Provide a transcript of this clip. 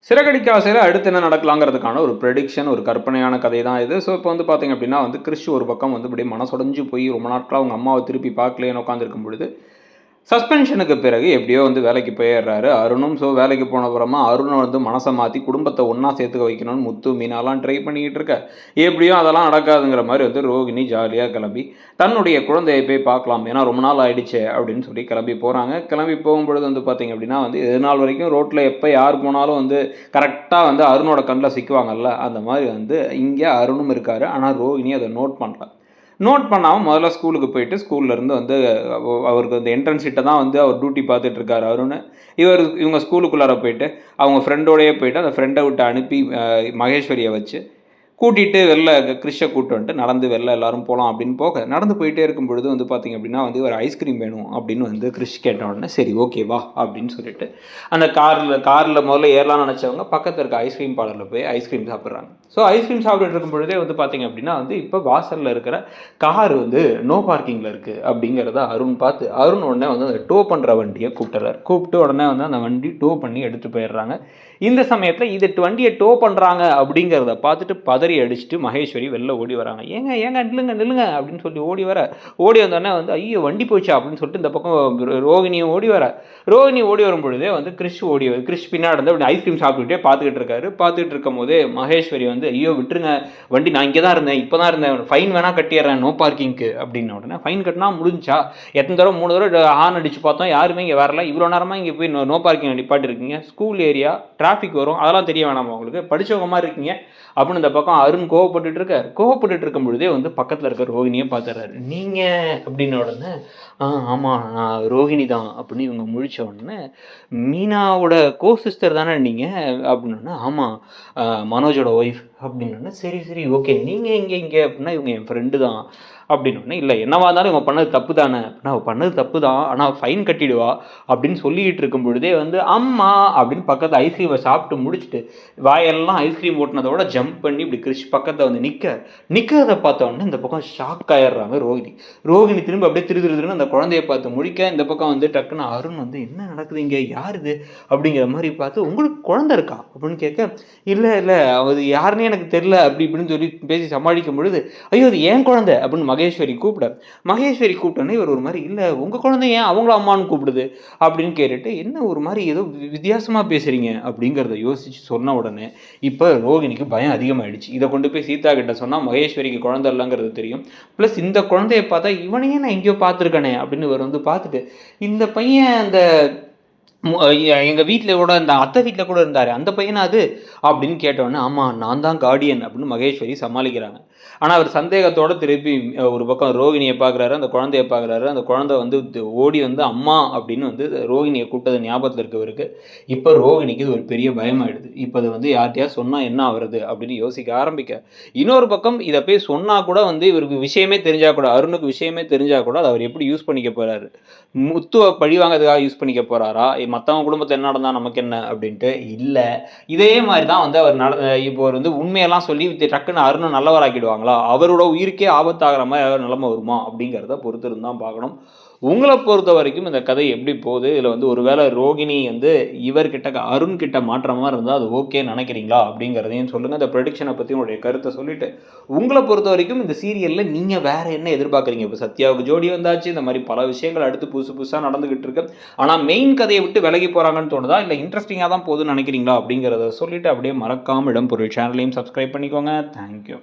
சிறகடிக்க ஆசையில் அடுத்து என்ன நடக்கலாங்கிறதுக்கான ஒரு ப்ரெடிக்ஷன், ஒரு கற்பனையான கதை தான் இது. ஸோ இப்போ வந்து பார்த்தீங்க அப்படின்னா வந்து கிறிஷ் ஒரு பக்கம் வந்து இப்படியே மனசொடைஞ்சு போய் ரொம்ப நாட்களாக அவங்க அம்மாவை திருப்பி பார்க்கலையேன்னு உட்காந்துருக்கும் பொழுது, சஸ்பென்ஷனுக்கு பிறகு எப்படியோ வந்து வேலைக்கு போயிடுறாரு அருணும். ஸோ வேலைக்கு போன அப்புறமா அருணை வந்து மனசை மாற்றி குடும்பத்தை ஒன்றா சேர்த்துக்க வைக்கணும்னு முத்து மீனாலாம் ட்ரை பண்ணிக்கிட்டு இருக்க, எப்படியோ அதெல்லாம் நடக்காதுங்கிற மாதிரி வந்து ரோகிணி ஜாலியாக கிளம்பி தன்னுடைய குழந்தையை போய் பார்க்கலாம், ஏன்னா ரொம்ப நாள் ஆயிடுச்சு அப்படின்னு சொல்லி கிளம்பி போகிறாங்க. கிளம்பி போகும்பொழுது வந்து பார்த்திங்க அப்படின்னா வந்து இது நாள் வரைக்கும் ரோட்டில் எப்போ யார் போனாலும் வந்து கரெக்டாக வந்து அருணோட கண்ணில் சிக்குவாங்கல்ல, அந்த மாதிரி வந்து இங்கே அருணும் இருக்கார். ஆனால் ரோகிணி அதை நோட் பண்ணல. நோட் பண்ணாமல் முதல்ல ஸ்கூலுக்கு போயிட்டு ஸ்கூல்லேருந்து வந்து அவருக்கு அந்த என்ட்ரன்ஸ் கிட்ட தான் வந்து அவர் டியூட்டி பார்த்துட்ருக்காரு அருண். இவங்க ஸ்கூலுக்குள்ளார போயிட்டு அவங்க ஃப்ரெண்டோடையே போயிட்டு அந்த ஃப்ரெண்டை விட்டு அனுப்பி மகேஸ்வரியை வச்சு கூட்டிகிட்டு வெளில கிறிஷை கூப்பிட்டு வந்துட்டு நடந்து வெளில எல்லோரும் போகலாம் அப்படின்னு போக, நடந்து போயிட்டே இருக்கும் பொழுது வந்து பார்த்திங்க அப்படின்னா வந்து ஒரு ஐஸ்கிரீம் வேணும் அப்படின்னு வந்து கிறிஷ் கேட்ட உடனே சரி ஓகே வா அப்படின்னு சொல்லிட்டு அந்த காரில் முதல்ல ஏறலாம்னு நினச்சவங்க பக்கத்தில் இருக்க ஐஸ்கிரீம் பார்லரில் போய் ஐஸ்கிரீம் சாப்பிட்றாங்க. ஸோ ஐஸ்கிரீம் சாப்பிட்டுட்டு இருக்கும் பொழுதே வந்து பார்த்திங்க அப்படின்னா வந்து இப்போ வாசலில் இருக்கிற கார் வந்து நோ பார்க்கிங்கில் இருக்குது அப்படிங்கிறத அருண் பார்த்து அருண் உடனே வந்து அந்த டோ பண்ணுற வண்டியை கூப்பிட்டு உடனே வந்து அந்த வண்டி டோ பண்ணி எடுத்துகிட்டு போயிடுறாங்க. இந்த சமயத்தில் இது வண்டியை டோ பண்ணுறாங்க அப்படிங்கிறத பார்த்துட்டு பதறி அடிச்சுட்டு மகேஸ்வரி வெளில ஓடி வராங்க. ஏங்க நில்லுங்க அப்படின்னு சொல்லி ஓடி வந்தோடனே வந்து ஐயோ வண்டி போச்சா அப்படின்னு சொல்லிட்டு இந்த பக்கம் ரோகிணியும் ரோகிணி ஓடி வரும் பொழுதே வந்து கிறிஷ் பின்னாடி வந்து அப்படி ஐஸ்கிரீம் சாப்பிட்டுக்கிட்டே பார்த்துக்கிட்டு இருக்கும் போதே மகேஸ்வரி வந்து ஐயோ விட்டுருங்க, வண்டி நான் இங்கே தான் இருந்தேன், இப்போ தான் இருந்தேன், ஃபைன் வேணால் கட்டிடுறேன் நோ பார்க்கிங்க்கு அப்படின்ன உடனே ஃபைன் கட்டினா முடிஞ்சா, எத்தனை தடவை 3 தடவை ஹார்ன் அடிச்சு பார்த்தோம், யாருமே இங்கே வரல, இவ்வளோ நேரமாக இங்கே போய் நோ பார்க்கிங் நிப்பாட்டி இருக்கீங்க, ஸ்கூல் ஏரியா டிராஃபிக் வரும், அதெல்லாம் தெரிய வேணாமா உங்களுக்கு, படித்தவங்க மாதிரி இருக்கீங்க அப்படின்னு இந்த பக்கம் அருண் கோவப்பட்டுட்டு இருக்கும் பொழுதே வந்து பக்கத்தில் இருக்க ரோகிணியை பார்த்துறாரு. நீங்கள் அப்படின்னு உடனே ஆமாம் நான் ரோகிணி தான் அப்படின்னு இவங்க முழிச்ச உடனே மீனாவோட சிஸ்டர் தானே நீங்கள் அப்படின்னு. ஆமாம் மனோஜோட ஒய்ஃப் அப்படின்னு. சரி ஓகே நீங்கள் இங்கே அப்படின்னா இவங்க என் ஃப்ரெண்டு தான் அப்படின்னு. இல்லை என்னவா இருந்தாலும் இவங்க பண்ணது தப்பு தானே அப்படின்னா அவள் பண்ணது தப்பு தான், ஆனால் ஃபைன் கட்டிடுவா அப்படின்னு சொல்லிக்கிட்டு இருக்கும் பொழுதே வந்து அம்மா அப்படின்னு பக்கத்தில் ஐஸ்கிரீமை சாப்பிட்டு முடிச்சுட்டு வாயெல்லாம் ஐஸ்கிரீம் ஓட்டினதோட ஜம்ப் பண்ணி இப்படி கிறிஷ் பக்கத்தில் வந்து நிற்கிறத பார்த்தோன்னே இந்த பக்கம் ஷாக் ஆயிடுறாங்க ரோகிணி திரும்ப அப்படியே திருன்னு அந்த குழந்தைய பார்த்து முடிக்க, இந்த பக்கம் வந்து டக்குன்னு அருண் வந்து என்ன நடக்குது இங்கே, யார் இது அப்படிங்கிற மாதிரி பார்த்து உங்களுக்கு குழந்தை இருக்கா அப்படின்னு கேட்க, இல்லை அது யாருன்னே எனக்கு தெரில அப்படி இப்படின்னு சொல்லி பேசி சமாளிக்கும் பொழுது ஐயோ அது ஏன் குழந்தை அப்படின்னு மகேஸ்வரி கூப்பிட்டோன்னே இவர் ஒரு மாதிரி இல்லை உங்கள் குழந்தை ஏன் அவங்கள அம்மான்னு கூப்பிடுது அப்படின்னு கேட்டுட்டு என்ன ஒரு மாதிரி ஏதோ வித்தியாசமாக பேசுகிறீங்க அப்படிங்கிறத யோசித்து சொன்ன உடனே இப்போ ரோகிணிக்கு பயம் அதிகமாகிடுச்சு. இதை கொண்டு போய் சீதா கிட்ட சொன்னால் மகேஸ்வரிக்கு குழந்தை இல்லைங்கிறது தெரியும், ப்ளஸ் இந்த குழந்தைய பார்த்தா இவனையே நான் எங்கேயோ பார்த்துருக்கேனே அப்படின்னு இவர் வந்து பார்த்துட்டு இந்த பையன் அந்த எங்கள் வீட்டில் கூட இந்த அத்தை வீட்டில் கூட இருந்தார் அந்த பையனா அது அப்படின்னு கேட்டோன்னே ஆமாம் நான் தான் கார்டியன் அப்படின்னு மகேஸ்வரி சமாளிக்கிறாங்க. ஆனால் அவர் சந்தேகத்தோடு திருப்பி ஒரு பக்கம் ரோகிணியை பார்க்குறாரு, அந்த குழந்தைய பார்க்குறாரு. அந்த குழந்தை வந்து ஓடி வந்து அம்மா அப்படின்னு வந்து ரோகிணியை கூப்பிட்டது ஞாபகத்தில் இருக்கவருக்கு இப்போ ரோகிணிக்கு இது ஒரு பெரிய பயமாயிடுது. இப்போ அது வந்து யார்கிட்டயா சொன்னால் என்ன ஆகுறது அப்படின்னு யோசிக்க ஆரம்பிக்க, இன்னொரு பக்கம் இதை போய் சொன்னால் கூட வந்து இவருக்கு விஷயமே தெரிஞ்சால் கூட அருணுக்கு விஷயமே தெரிஞ்சால் கூட அதை அவர் எப்படி யூஸ் பண்ணிக்க போகிறாரு, முத்துவை பழிவாங்கிறதுக்காக யூஸ் பண்ணிக்க போகிறாரா, மற்றவங்க குடும்பத்தில் என்ன நடந்தால் நமக்கு என்ன அப்படின்ட்டு இல்லை. இதே மாதிரி தான் வந்து அவர் இப்போ வந்து உண்மையெல்லாம் சொல்லி டக்குன்னு அருணை நல்லவராக்கிடுவாங்க, அவரோட உயிருக்கே ஆபத்தாகிற மாதிரி நிலைமை வருமா அப்படிங்கிறத பொறுத்து இருந்தால் பார்க்கணும். உங்களை பொறுத்த வரைக்கும் இந்த கதை எப்படி போகுது, இதில் வந்து ஒருவேளை ரோகிணி வந்து இவர்கிட்ட அருண் கிட்ட மாற்ற மாதிரி இருந்தால் அது ஓகேன்னு நினைக்கிறீங்களா அப்படிங்கிறதையும் சொல்லுங்கள். இந்த ப்ரெடிக்ஷனை பற்றி உங்களுடைய கருத்தை சொல்லிவிட்டு உங்களை பொறுத்த வரைக்கும் இந்த சீரியலில் நீங்கள் வேறு என்ன எதிர்பார்க்குறீங்க. இப்போ சத்யாவுக்கு ஜோடி வந்தாச்சு, இந்த மாதிரி பல விஷயங்கள் அடுத்து புதுசாக நடந்துக்கிட்டு இருக்கு, ஆனால் மெயின் கதையை விட்டு விலகி போகிறாங்கன்னு தோணுதா இல்லை இன்ட்ரெஸ்டிங்காக தான் போகுதுன்னு நினைக்கிறீங்களா அப்படிங்கிறத சொல்லிவிட்டு அப்படியே மறக்காமல் இடம் பொருள் சேனலையும் சப்ஸ்கிரைப் பண்ணிக்கோங்க. தேங்க்யூ.